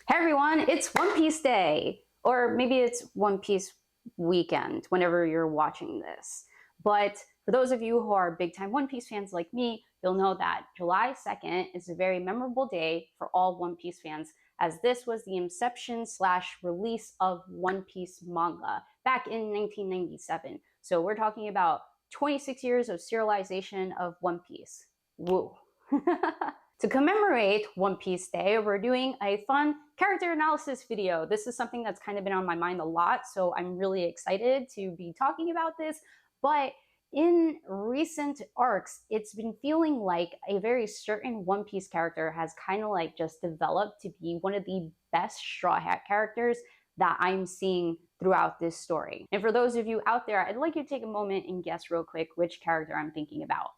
Hey everyone, it's One Piece Day! Or maybe it's One Piece weekend, whenever you're watching this. But for those of you who are big-time One Piece fans like me, you'll know that July 2nd is a very memorable day for all One Piece fans, as this was the inception/release of One Piece manga back in 1997. So we're talking about 26 years of serialization of One Piece. Woo! To commemorate One Piece Day, we're doing a fun character analysis video. This is something that's kind of been on my mind a lot, so I'm really excited to be talking about this. But in recent arcs, it's been feeling like a very certain One Piece character has kind of like just developed to be one of the best Straw Hat characters that I'm seeing throughout this story. And for those of you out there, I'd like you to take a moment and guess real quick which character I'm thinking about.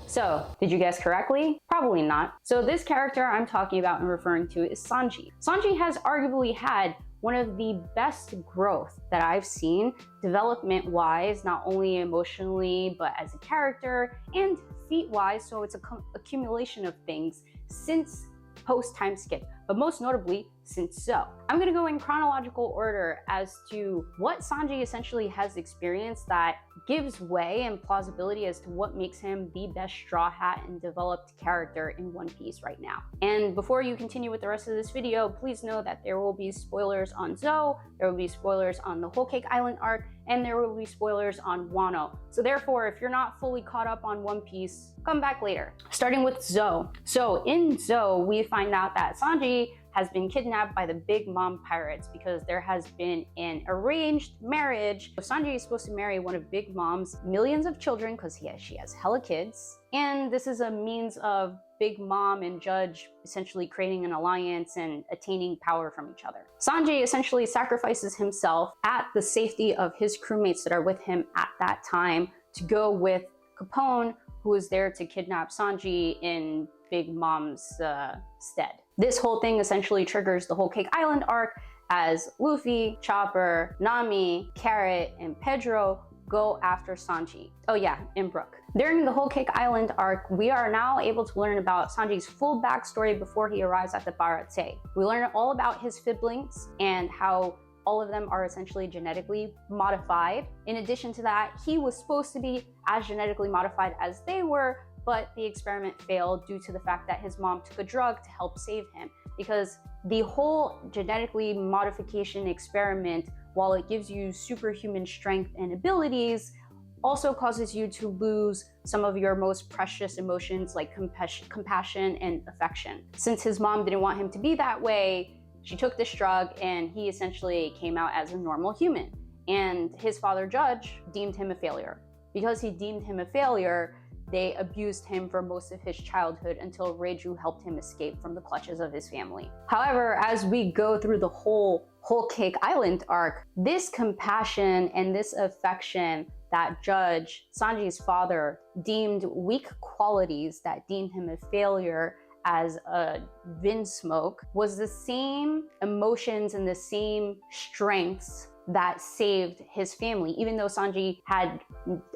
So, did you guess correctly? Probably not. So this character I'm talking about and referring to is Sanji. Sanji has arguably had one of the best growth that I've seen development-wise, not only emotionally, but as a character, and feat-wise, so it's a accumulation of things since post-time skip, but most notably since Zo. I'm gonna go in chronological order as to what Sanji essentially has experienced that gives way and plausibility as to what makes him the best Straw Hat and developed character in One Piece right now. And before you continue with the rest of this video, please know that there will be spoilers on Zo, there will be spoilers on the Whole Cake Island arc, and there will be spoilers on Wano. So therefore, if you're not fully caught up on One Piece, come back later. Starting with Zo. So in Zo, we find out that Sanji has been kidnapped by the Big Mom pirates because there has been an arranged marriage. Sanji is supposed to marry one of Big Mom's millions of children because she has hella kids. And this is a means of Big Mom and Judge essentially creating an alliance and attaining power from each other. Sanji essentially sacrifices himself at the safety of his crewmates that are with him at that time to go with Capone, who is there to kidnap Sanji in Big Mom's stead. This whole thing essentially triggers the Whole Cake Island arc as Luffy, Chopper, Nami, Carrot, and Pedro go after Sanji. Oh yeah, and Brook. During the Whole Cake Island arc, we are now able to learn about Sanji's full backstory before he arrives at the Baratie. We learn all about his siblings and how all of them are essentially genetically modified. In addition to that, he was supposed to be as genetically modified as they were, but the experiment failed due to the fact that his mom took a drug to help save him. Because the whole genetically modification experiment, while it gives you superhuman strength and abilities, also causes you to lose some of your most precious emotions like compassion and affection. Since his mom didn't want him to be that way, she took this drug and he essentially came out as a normal human. And his father, Judge, deemed him a failure. Because he deemed him a failure, they abused him for most of his childhood until Reiju helped him escape from the clutches of his family. However, as we go through the whole Cake Island arc, this compassion and this affection that Judge, Sanji's father, deemed weak qualities that deemed him a failure as a Vinsmoke was the same emotions and the same strengths that saved his family, even though Sanji had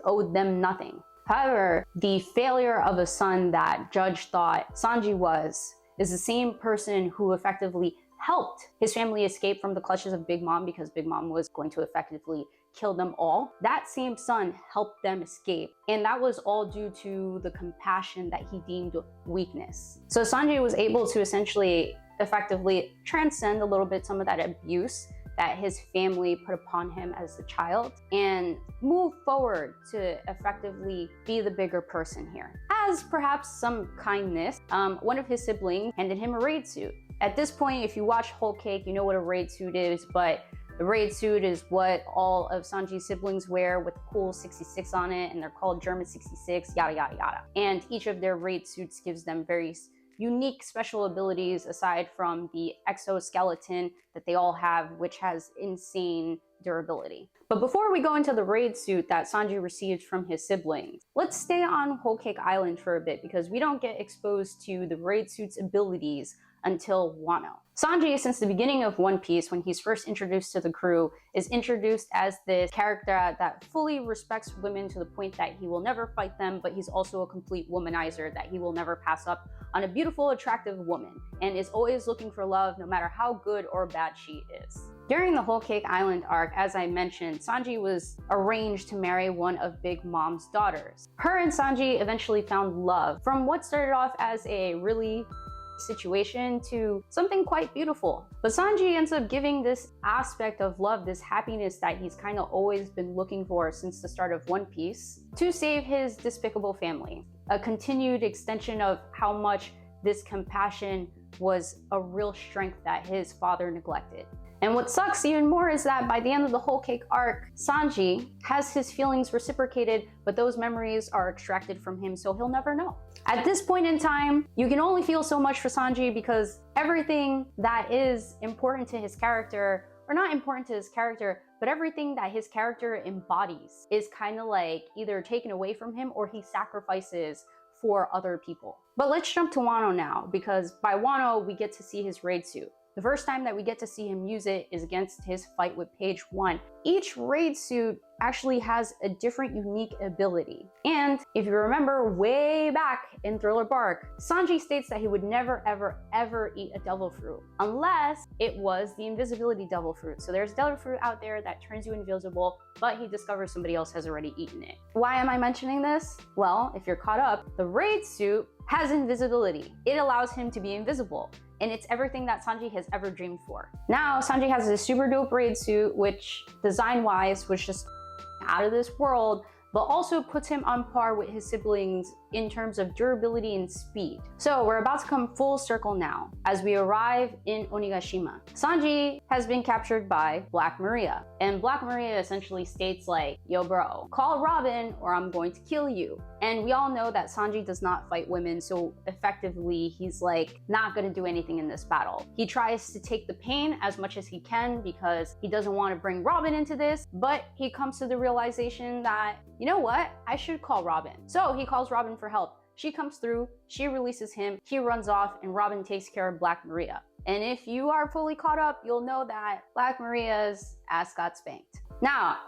owed them nothing. However, the failure of a son that Judge thought Sanji was is the same person who effectively helped his family escape from the clutches of Big Mom because Big Mom was going to effectively kill them all. That same son helped them escape, and that was all due to the compassion that he deemed weakness. So Sanji was able to essentially effectively transcend a little bit some of that abuse that his family put upon him as a child and move forward to effectively be the bigger person here. As perhaps some kindness, one of his siblings handed him a raid suit. At this point, if you watch Whole Cake, you know what a raid suit is, but the raid suit is what all of Sanji's siblings wear with cool 66 on it, and they're called German 66, yada, yada, yada. And each of their raid suits gives them very unique special abilities aside from the exoskeleton that they all have, which has insane durability. But before we go into the raid suit that Sanji received from his siblings, let's stay on Whole Cake Island for a bit because we don't get exposed to the raid suit's abilities until Wano. Sanji, since the beginning of One Piece, when he's first introduced to the crew, is introduced as this character that fully respects women to the point that he will never fight them, but he's also a complete womanizer, that he will never pass up on a beautiful, attractive woman, and is always looking for love no matter how good or bad she is. During the Whole Cake Island arc, as I mentioned, Sanji was arranged to marry one of Big Mom's daughters. Her and Sanji eventually found love from what started off as a really situation to something quite beautiful. But Sanji ends up giving this aspect of love, this happiness that he's kind of always been looking for since the start of One Piece, to save his despicable family. A continued extension of how much this compassion was a real strength that his father neglected. And what sucks even more is that by the end of the Whole Cake arc, Sanji has his feelings reciprocated, but those memories are extracted from him, so he'll never know. At this point in time, you can only feel so much for Sanji because everything that is important to his character, or not important to his character, but everything that his character embodies is kind of like either taken away from him or he sacrifices for other people. But let's jump to Wano now, because by Wano, we get to see his raid suit. The first time that we get to see him use it is against his fight with Page 1. Each raid suit actually has a different unique ability. And if you remember way back in Thriller Bark, Sanji states that he would never ever eat a devil fruit unless it was the invisibility devil fruit. So there's devil fruit out there that turns you invisible, but he discovers somebody else has already eaten it. Why am I mentioning this? Well, if you're caught up, the raid suit has invisibility. It allows him to be invisible. And it's everything that Sanji has ever dreamed for. Now, Sanji has this super dope raid suit, which design-wise was just out of this world, but also puts him on par with his siblings in terms of durability and speed. So we're about to come full circle now as we arrive in Onigashima. Sanji has been captured by Black Maria, and Black Maria essentially states like, yo bro, call Robin or I'm going to kill you. And we all know that Sanji does not fight women, so effectively he's like not gonna do anything in this battle. He tries to take the pain as much as he can because he doesn't want to bring Robin into this, but he comes to the realization that, you know what, I should call Robin. So he calls Robin for help. She comes through, she releases him, he runs off, and Robin takes care of Black Maria. And if you are fully caught up, you'll know that Black Maria's ass got spanked. Now,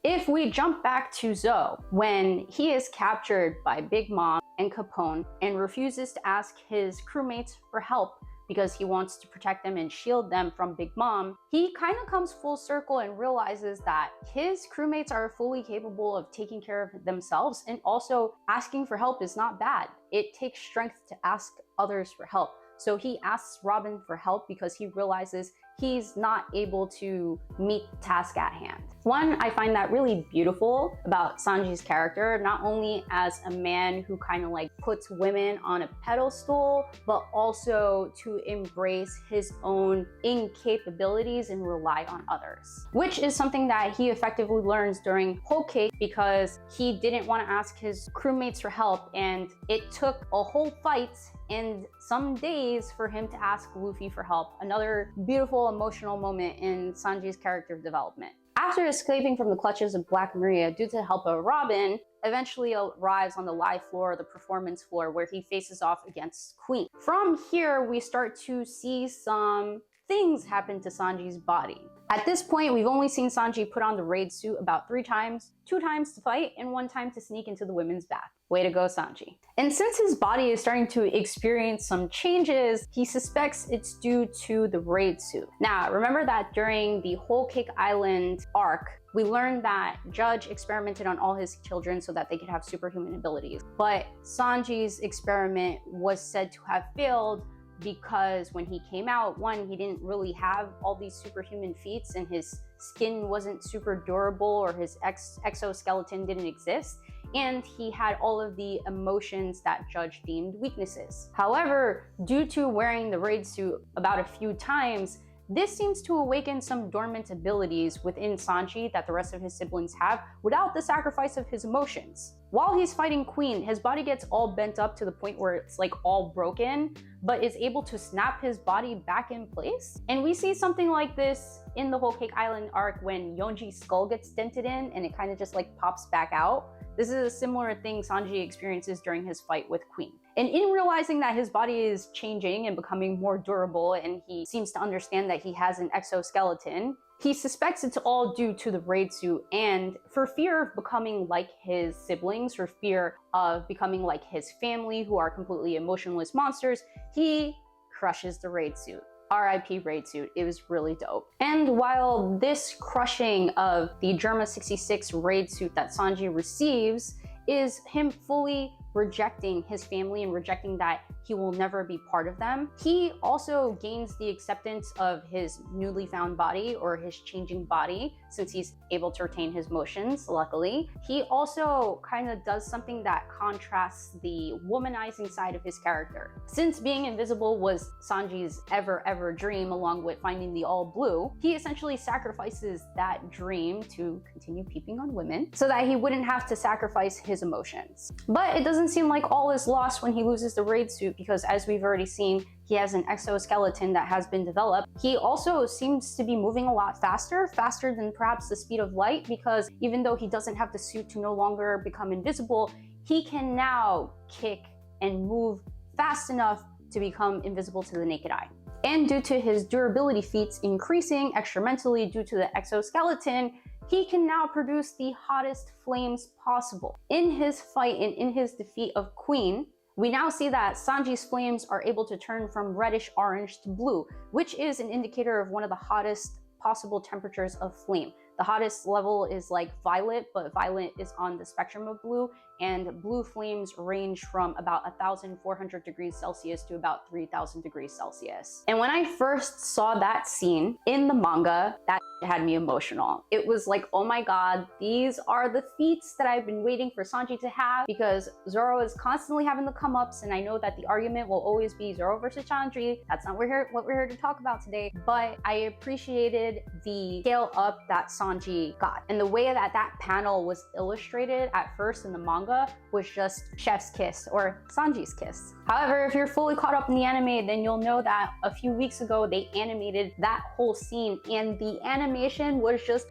if we jump back to Zoe, when he is captured by Big Mom and Capone and refuses to ask his crewmates for help because he wants to protect them and shield them from Big Mom, he kind of comes full circle and realizes that his crewmates are fully capable of taking care of themselves, and also asking for help is not bad. It takes strength to ask others for help. So he asks Robin for help because he realizes he's not able to meet the task at hand. One, I find that really beautiful about Sanji's character, not only as a man who kind of like puts women on a pedestal, but also to embrace his own incapabilities and rely on others, which is something that he effectively learns during Whole Cake because he didn't want to ask his crewmates for help, and it took a whole fight and some days for him to ask Luffy for help. Another beautiful emotional moment in Sanji's character development. After escaping from the clutches of Black Maria due to the help of Robin, eventually arrives on the live floor, the performance floor, where he faces off against Queen. From here, we start to see some things happen to Sanji's body. At this point, we've only seen Sanji put on the raid suit about 3 times, 2 times to fight and 1 time to sneak into the women's bath. Way to go, Sanji. And since his body is starting to experience some changes, he suspects it's due to the raid suit. Now, remember that during the Whole Cake Island arc, we learned that Judge experimented on all his children so that they could have superhuman abilities. But Sanji's experiment was said to have failed because when he came out, 1, he didn't really have all these superhuman feats and his skin wasn't super durable, or his exoskeleton didn't exist, and he had all of the emotions that Judge deemed weaknesses. However, due to wearing the raid suit about a few times, this seems to awaken some dormant abilities within Sanji that the rest of his siblings have without the sacrifice of his emotions. While he's fighting Queen, his body gets all bent up to the point where it's like all broken, but is able to snap his body back in place. And we see something like this in the Whole Cake Island arc when Yonji's skull gets dented in and it kind of just like pops back out. This is a similar thing Sanji experiences during his fight with Queen. And in realizing that his body is changing and becoming more durable, and he seems to understand that he has an exoskeleton, he suspects it's all due to the raid suit, and for fear of becoming like his siblings, for fear of becoming like his family who are completely emotionless monsters, he crushes the raid suit. RIP raid suit, it was really dope. And while this crushing of the Germa 66 raid suit that Sanji receives is him fully rejecting his family and rejecting that he will never be part of them, he also gains the acceptance of his newly found body, or his changing body, since he's able to retain his motions, luckily. He also kind of does something that contrasts the womanizing side of his character. Since being invisible was Sanji's ever dream, along with finding the all blue, he essentially sacrifices that dream to continue peeping on women so that he wouldn't have to sacrifice his emotions. But it doesn't seem like all is lost when he loses the raid suit, because as we've already seen, he has an exoskeleton that has been developed. He also seems to be moving a lot faster than perhaps the speed of light, because even though he doesn't have the suit to no longer become invisible, he can now kick and move fast enough to become invisible to the naked eye. And due to his durability feats increasing extramentally due to the exoskeleton, he can now produce the hottest flames possible. In his fight and in his defeat of Queen, we now see that Sanji's flames are able to turn from reddish orange to blue, which is an indicator of one of the hottest possible temperatures of flame. The hottest level is like violet, but violet is on the spectrum of blue, and blue flames range from about 1,400 degrees Celsius to about 3,000 degrees Celsius. And when I first saw that scene in the manga, that had me emotional. It was like, oh my god, these are the feats that I've been waiting for Sanji to have, because Zoro is constantly having the come-ups, and I know that the argument will always be Zoro versus Sanji. That's not what we're here to talk about today, but I appreciated the scale up that Sanji got. And the way that that panel was illustrated at first in the manga was just chef's kiss, or Sanji's kiss. However, if you're fully caught up in the anime, then you'll know that a few weeks ago they animated that whole scene, and the animation was just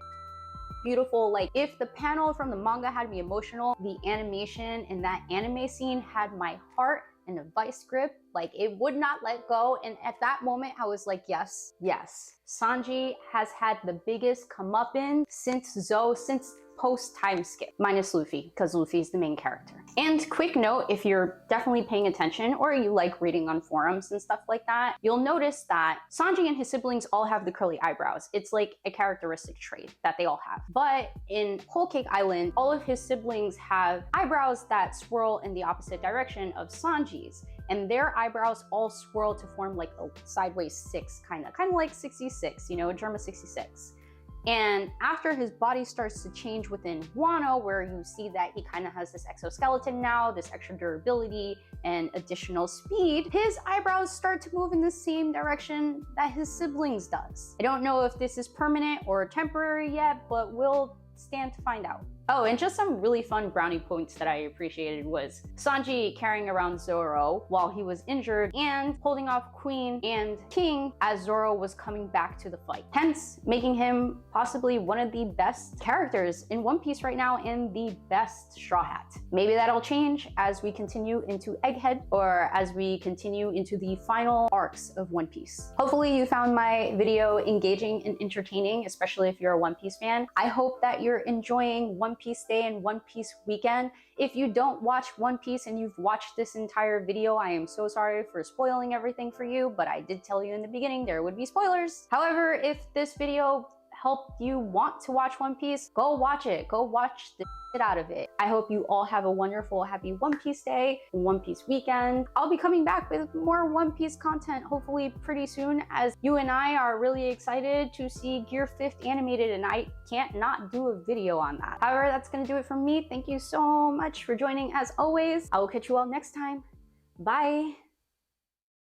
beautiful. Like, if the panel from the manga had me emotional, the animation in that anime scene had my heart in a vice grip. Like, it would not let go, and at that moment I was like, yes, Sanji has had the biggest comeuppance since post time skip, minus Luffy, because Luffy is the main character. And quick note, if you're definitely paying attention, or you like reading on forums and stuff like that, you'll notice that Sanji and his siblings all have the curly eyebrows. It's like a characteristic trait that they all have. But in Whole Cake Island, all of his siblings have eyebrows that swirl in the opposite direction of Sanji's, and their eyebrows all swirl to form like a sideways six, kind of like 66, you know, Germa 66. And after his body starts to change within Wano, where you see that he kind of has this exoskeleton now, this extra durability and additional speed, his eyebrows start to move in the same direction that his siblings does. I don't know if this is permanent or temporary yet, but we'll stand to find out. Oh, and just some really fun brownie points that I appreciated was Sanji carrying around Zoro while he was injured, and holding off Queen and King as Zoro was coming back to the fight, hence making him possibly one of the best characters in One Piece right now and the best Straw Hat. Maybe that'll change as we continue into Egghead, or as we continue into the final arcs of One Piece. Hopefully you found my video engaging and entertaining, especially if you're a One Piece fan. I hope that you're enjoying One Piece Day and One Piece weekend. If you don't watch One Piece and you've watched this entire video, I am so sorry for spoiling everything for you, but I did tell you in the beginning there would be spoilers. However, if this video helped you want to watch One Piece, go watch it. Go watch the shit out of it. I hope you all have a wonderful, happy One Piece Day, One Piece weekend. I'll be coming back with more One Piece content hopefully pretty soon, as you and I are really excited to see Gear 5th animated, and I can't not do a video on that. However, that's gonna do it from me. Thank you so much for joining as always. I will catch you all next time. Bye.